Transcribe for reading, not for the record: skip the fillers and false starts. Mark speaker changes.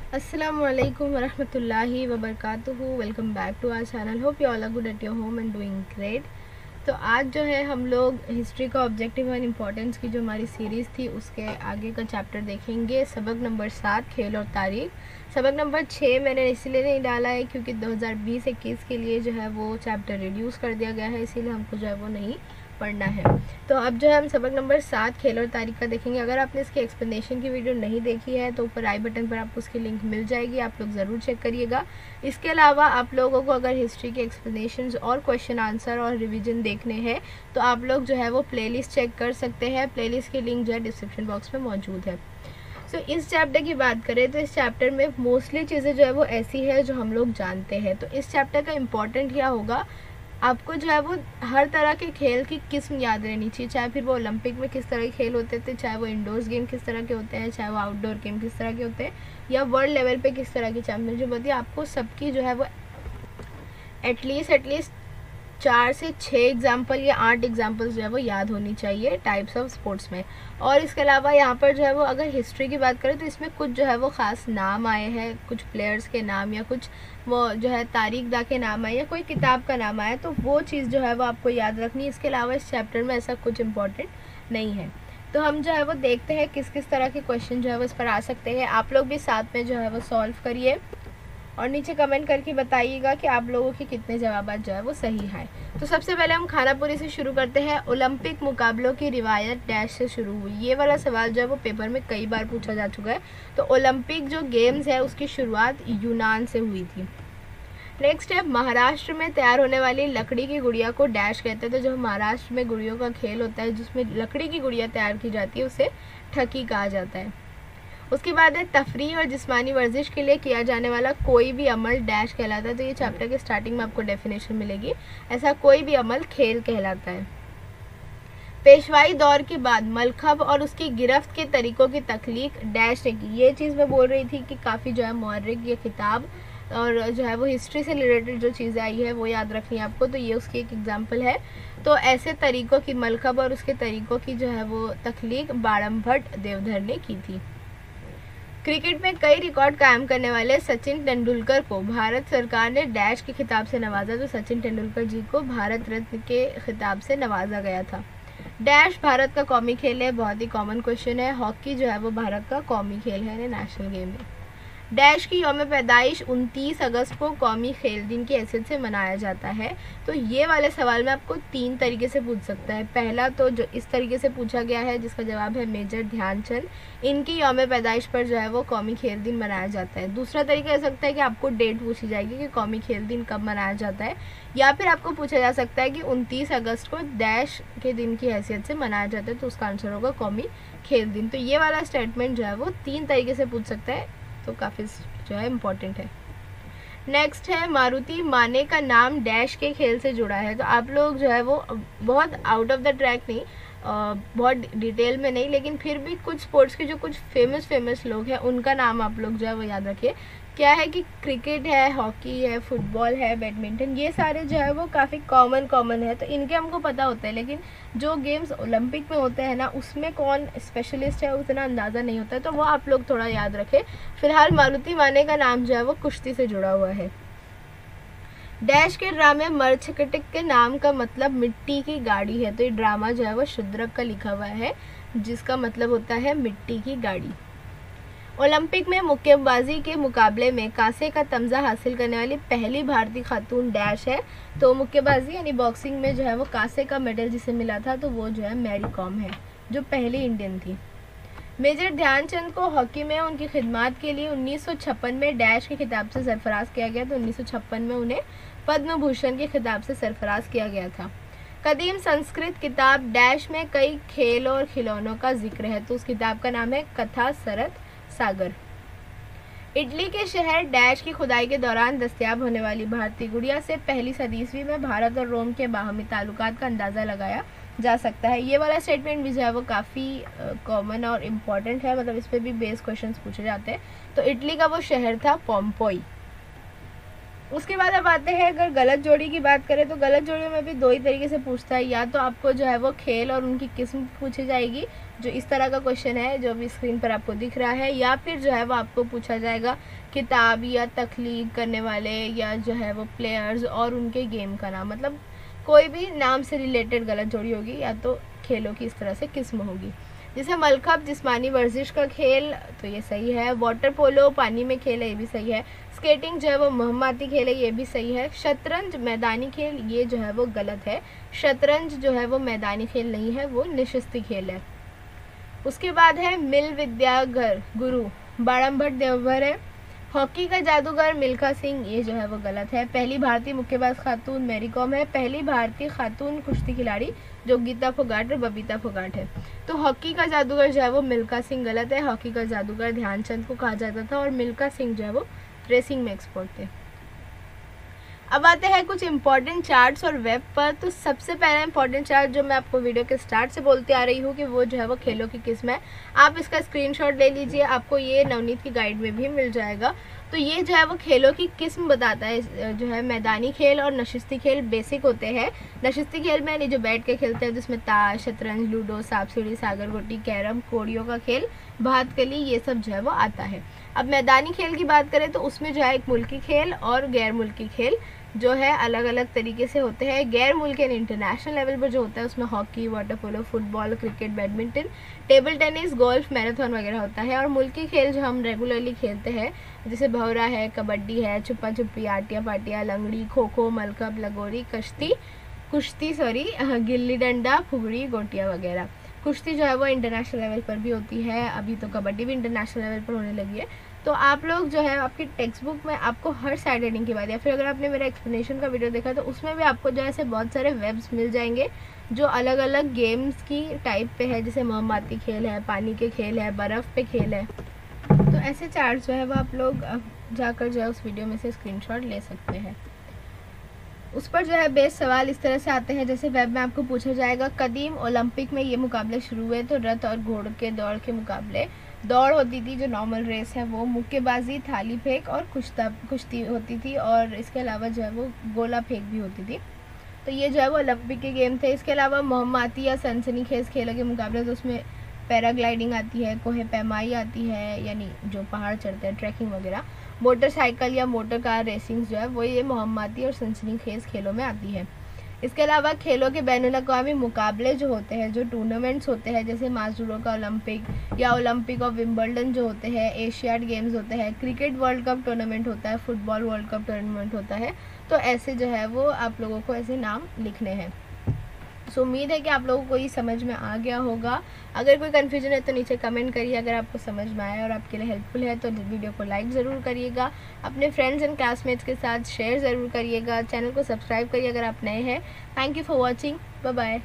Speaker 1: Assalamualaikum warahmatullahi wabarakatuh। Welcome back to our channel. Hope you all are good at your home and doing great. तो आज जो है हम लोग history का ऑब्जेक्टिव एंड इम्पोर्टेंस की जो हमारी सीरीज़ थी उसके आगे का चैप्टर देखेंगे। सबक नंबर 7 खेल और तारीख। सबक नंबर 6 मैंने इसलिए नहीं डाला है क्योंकि 2020-21 के लिए जो है वो चैप्टर रिड्यूस कर दिया गया है, इसीलिए हमको जो है वो नहीं पढ़ना है। तो अब जो है हम सबक नंबर 7 खेल और तारीख का देखेंगे। अगर आपने इसकी एक्सप्लेनेशन की वीडियो नहीं देखी है तो ऊपर आई बटन पर आपको उसकी लिंक मिल जाएगी, आप लोग ज़रूर चेक करिएगा। इसके अलावा आप लोगों को अगर हिस्ट्री के एक्सप्लेनेशंस और क्वेश्चन आंसर और रिवीजन देखने हैं तो आप लोग जो है वो प्लेलिस्ट चेक कर सकते हैं। प्लेलिस्ट की लिंक जो है डिस्क्रिप्शन बॉक्स में मौजूद है। सो इस चैप्टर की बात करें तो इस चैप्टर में मोस्टली चीज़ें जो है वो ऐसी है जो हम लोग जानते हैं। तो इस चैप्टर का इम्पोर्टेंट क्या होगा, आपको जो है वो हर तरह के खेल की किस्म याद रहनी चाहिए, चाहे फिर वो ओलंपिक में किस तरह के खेल होते थे, चाहे वो इंडोर्स गेम किस तरह के होते हैं, चाहे वो आउटडोर गेम किस तरह के होते हैं, या वर्ल्ड लेवल पे किस तरह की चैंपियनशिप होती है। आपको सबकी जो है वो एटलीस्ट 4 से 6 एग्जाम्पल या 8 एग्जाम्पल्स जो है वो याद होनी चाहिए टाइप्स ऑफ स्पोर्ट्स में। और इसके अलावा यहाँ पर जो है वो अगर हिस्ट्री की बात करें तो इसमें कुछ जो है वो ख़ास नाम आए हैं, कुछ प्लेयर्स के नाम या कुछ वो जो है तारीख दा के नाम आए या कोई किताब का नाम आया, तो वो चीज़ जो है वो आपको याद रखनी है। इसके अलावा इस चैप्टर में ऐसा कुछ इम्पोर्टेंट नहीं है। तो हम जो है वो देखते हैं किस किस तरह के क्वेश्चन जो है वो इस पर आ सकते हैं। आप लोग भी साथ में जो है वो सॉल्व करिए और नीचे कमेंट करके बताइएगा कि आप लोगों के कितने जवाब जो है वो सही है। तो सबसे पहले हम खानापुरी से शुरू करते हैं। ओलंपिक मुकाबलों की रिवायत डैश से शुरू हुई। ये वाला सवाल जो है वो पेपर में कई बार पूछा जा चुका है। तो ओलंपिक जो गेम्स है उसकी शुरुआत यूनान से हुई थी। नेक्स्ट है, महाराष्ट्र में तैयार होने वाली लकड़ी की गुड़िया को डैश कहते हैं। तो जो महाराष्ट्र में गुड़ियों का खेल होता है जिसमें लकड़ी की गुड़िया तैयार की जाती है उसे ठकी कहा जाता है। उसके बाद है, तफरीह और जिस्मानी वर्जिश के लिए किया जाने वाला कोई भी अमल डैश कहलाता है। तो ये चैप्टर के स्टार्टिंग में आपको डेफिनेशन मिलेगी। ऐसा कोई भी अमल खेल कहलाता है। पेशवाई दौर के बाद मलखब और उसकी गिरफ्त के तरीकों की तख्लीक डैश ने की। ये चीज़ मैं बोल रही थी कि काफ़ी जो है मुअर्रिख ये किताब और जो है वो हिस्ट्री से रिलेटेड जो चीज़ें आई है वो याद रखनी है आपको। तो ये उसकी एक एग्जांपल है। तो ऐसे तरीकों की मलखब और उसके तरीकों की जो है वो तख्लीक बाड़मभट्ट देवधर ने की थी। क्रिकेट में कई रिकॉर्ड कायम करने वाले सचिन तेंदुलकर को भारत सरकार ने डैश के खिताब से नवाजा। तो सचिन तेंदुलकर जी को भारत रत्न के खिताब से नवाजा गया था। डैश भारत का कौमी खेल है। बहुत ही कॉमन क्वेश्चन है। हॉकी जो है वो भारत का कौमी खेल है, नेशनल गेम है। डैश की यौम पैदाइश 29 अगस्त को कौमी खेल दिन की हैसियत से मनाया जाता है। तो ये वाले सवाल में आपको 3 तरीके से पूछ सकता है। पहला तो जो इस तरीके से पूछा गया है जिसका जवाब है मेजर ध्यानचंद, इनकी यौम पैदाइश पर जो है वो कौमी खेल दिन मनाया जाता है। दूसरा तरीका हो सकता है कि आपको डेट पूछी जाएगी कि कौमी खेल दिन कब मनाया जाता है, या फिर आपको पूछा जा सकता है कि 29 अगस्त को डैश के दिन की हैसियत से मनाया जाता है, तो उसका आंसर होगा कौमी खेल दिन। तो ये वाला स्टेटमेंट जो है वो 3 तरीके से पूछ सकता है, तो काफ़ी जो है इम्पोर्टेंट है। नेक्स्ट है, मारुति माने का नाम डैश के खेल से जुड़ा है। तो आप लोग जो है वो बहुत आउट ऑफ द ट्रैक नहीं, बहुत डिटेल में नहीं, लेकिन फिर भी कुछ स्पोर्ट्स के जो कुछ फेमस लोग हैं उनका नाम आप लोग जो है वो याद रखिए। क्या है कि क्रिकेट है, हॉकी है, फुटबॉल है, बैडमिंटन, ये सारे जो है वो काफ़ी कॉमन है, तो इनके हमको पता होता है। लेकिन जो गेम्स ओलंपिक में होते हैं ना उसमें कौन स्पेशलिस्ट है उतना अंदाज़ा नहीं होता है, तो वो आप लोग थोड़ा याद रखें। फिलहाल मारुति माने का नाम जो है वो कुश्ती से जुड़ा हुआ है। डैश के ड्रामे मर्छकटिक के नाम का मतलब मिट्टी की गाड़ी है। तो ये ड्रामा जो है वो शुद्रक का लिखा हुआ है जिसका मतलब होता है मिट्टी की गाड़ी। ओलंपिक में मुक्केबाजी के मुकाबले में कांसे का तमगा हासिल करने वाली पहली भारतीय खातून डैश है। तो मुक्केबाजी यानी बॉक्सिंग में जो है वो कांसे का मेडल जिसे मिला था तो वो जो है मैरी कॉम है जो पहली इंडियन थी। मेजर ध्यानचंद को हॉकी में उनकी खिदमत के लिए 1956 में डैश के खिताब से सरफराज किया गया। तो 1956 में उन्हें पद्म भूषण के खिताब से सरफराज किया गया था। कदीम संस्कृत किताब डैश में कई खेल और खिलौनों का जिक्र है। तो उस किताब का नाम है कथा सरत सागर। इटली के शहर डैश की खुदाई के दौरान दस्तयाब होने वाली भारतीय गुड़िया से पहली सदी ईस्वी में भारत और रोम के बाहमी ताल्लुकात का अंदाज़ा लगाया जा सकता है। ये वाला स्टेटमेंट भी जो है वो काफ़ी कॉमन और इम्पॉर्टेंट है, मतलब इस पर भी बेस क्वेश्चंस पूछे जाते हैं। तो इटली का वो शहर था पोम्पोई। उसके बाद अब आते हैं, अगर गलत जोड़ी की बात करें तो गलत जोड़ियों में भी दो ही तरीके से पूछता है, या तो आपको जो है वो खेल और उनकी किस्म पूछी जाएगी, जो इस तरह का क्वेश्चन है जो अभी स्क्रीन पर आपको दिख रहा है, या फिर जो है वो आपको पूछा जाएगा किताब या तख्लीक करने वाले या जो है वो प्लेयर्स और उनके गेम का नाम, मतलब कोई भी नाम से रिलेटेड गलत जोड़ी होगी, या तो खेलों की इस तरह से किस्म होगी। जैसे मलखब जिस्मानी वर्जिश का खेल, तो ये सही है। वाटर पोलो पानी में खेल है, ये भी सही है। स्केटिंग जो है वो मोहम्मती खेल है, ये भी सही है। शतरंज मैदानी खेल, ये जो है वो गलत है। शतरंज जो है वो मैदानी खेल नहीं है, वो निशिस्ती खेल है। उसके बाद है मिल विद्यागर गुरु बाड़मभट्ट देवभर है। हॉकी का जादूगर मिल्खा सिंह, ये जो है वो गलत है। पहली भारतीय मुक्केबाज खातून मैरी कॉम है। पहली भारतीय खातून कुश्ती खिलाड़ी जो गीता फोगाट और बबीता फोगाट है। तो हॉकी का जादूगर जो है वो मिल्खा सिंह गलत है। हॉकी का जादूगर ध्यानचंद को कहा जाता था और मिल्खा सिंह जो है वो रेसिंग में एक्सपर्ट थे। अब आते हैं कुछ इंपॉर्टेंट चार्ट्स और वेब पर। तो सबसे पहला इंपॉर्टेंट चार्ट जो मैं आपको वीडियो के स्टार्ट से बोलती आ रही हूँ कि वो जो है वो खेलों की किस्म है। आप इसका स्क्रीनशॉट ले लीजिए, आपको ये नवनीत की गाइड में भी मिल जाएगा। तो ये जो है वो खेलों की किस्म बताता है, जो है मैदानी खेल और नशिस्ती खेल बेसिक होते हैं। नशिस्ती खेल में नहीं जो बैठ के खेलते हैं, जिसमें ताश, शतरंज, लूडो, सांप सीढ़ी, सागर गोटी, कैरम, कोड़ियों का खेल, भातकली, ये सब जो है वो आता है। अब मैदानी खेल की बात करें तो उसमें जो है एक मुल्की खेल और गैर मुल्की खेल जो है अलग अलग तरीके से होते हैं। गैर मुल्की इंटरनेशनल लेवल पर जो होता है उसमें hockey, water polo, football, cricket, badminton, table tennis, golf, marathon वगैरह होता है। और मुल्की खेल जो हम रेगुलरली खेलते हैं जैसे भौरा है, कबड्डी है, छुपा छुपी, आटिया पाटिया, लंगड़ी, खो खो, मलकब, लगोरी, कुश्ती गिल्ली डंडा, फुगड़ी, गोटियाँ वगैरह। कुश्ती जो है वो इंटरनेशनल लेवल पर भी होती है, अभी तो कबड्डी भी इंटरनेशनल लेवल पर होने लगी है। तो आप लोग जो है आपकी टेक्स्ट बुक में आपको हर साइड रीडिंग के बाद, या फिर अगर आपने मेरा एक्सप्लेनेशन का वीडियो देखा तो उसमें भी आपको जो है ऐसे बहुत सारे वेब्स मिल जाएंगे जो अलग अलग गेम्स की टाइप पे है, जैसे मोमबत्ती खेल है, पानी के खेल है, बर्फ़ पे खेल है। तो ऐसे चार्ट जो है वो आप लोग जाकर जो है उस वीडियो में से स्क्रीनशॉट ले सकते हैं। उस पर जो है बेस सवाल इस तरह से आते हैं, जैसे वेब में आपको पूछा जाएगा कदीम ओलंपिक में ये मुकाबले शुरू हुए, तो रथ और घोड़े के दौड़ के मुकाबले, दौड़ होती थी जो नॉर्मल रेस है वो, मुक्केबाजी, थाली फेंक और कुश्ती होती थी, और इसके अलावा जो है वो गोला फेंक भी होती थी। तो ये जो है वो ओलंपिक के गेम थे। इसके अलावा मोहम्मती या सनसनीखेज खेलों के मुकाबले, तो उसमें पैराग्लाइडिंग आती है, कोहे पैमाई आती है, यानी जो पहाड़ चढ़ते हैं, ट्रैकिंग वगैरह, मोटरसाइकिल या मोटर कार रेसिंग जो है वो ये मोहम्मती और सनसनीखेज खेलों में आती है। इसके अलावा खेलों के बैनुल-अक़वामी मुकाबले जो होते हैं, जो टूर्नामेंट्स होते हैं, जैसे मज़दूरों का ओलंपिक या ओलंपिक ऑफ विंबलडन जो होते हैं, एशियाड गेम्स होते हैं, क्रिकेट वर्ल्ड कप टूर्नामेंट होता है, फुटबॉल वर्ल्ड कप टूर्नामेंट होता है। तो ऐसे जो है वो आप लोगों को ऐसे नाम लिखने हैं। सो उम्मीद है कि आप लोगों को ये समझ में आ गया होगा। अगर कोई कन्फ्यूजन है तो नीचे कमेंट करिए। अगर आपको समझ में आया और आपके लिए हेल्पफुल है तो वीडियो को लाइक ज़रूर करिएगा, अपने फ्रेंड्स एंड क्लासमेट्स के साथ शेयर ज़रूर करिएगा, चैनल को सब्सक्राइब करिए अगर आप नए हैं। Thank you for watching, bye bye.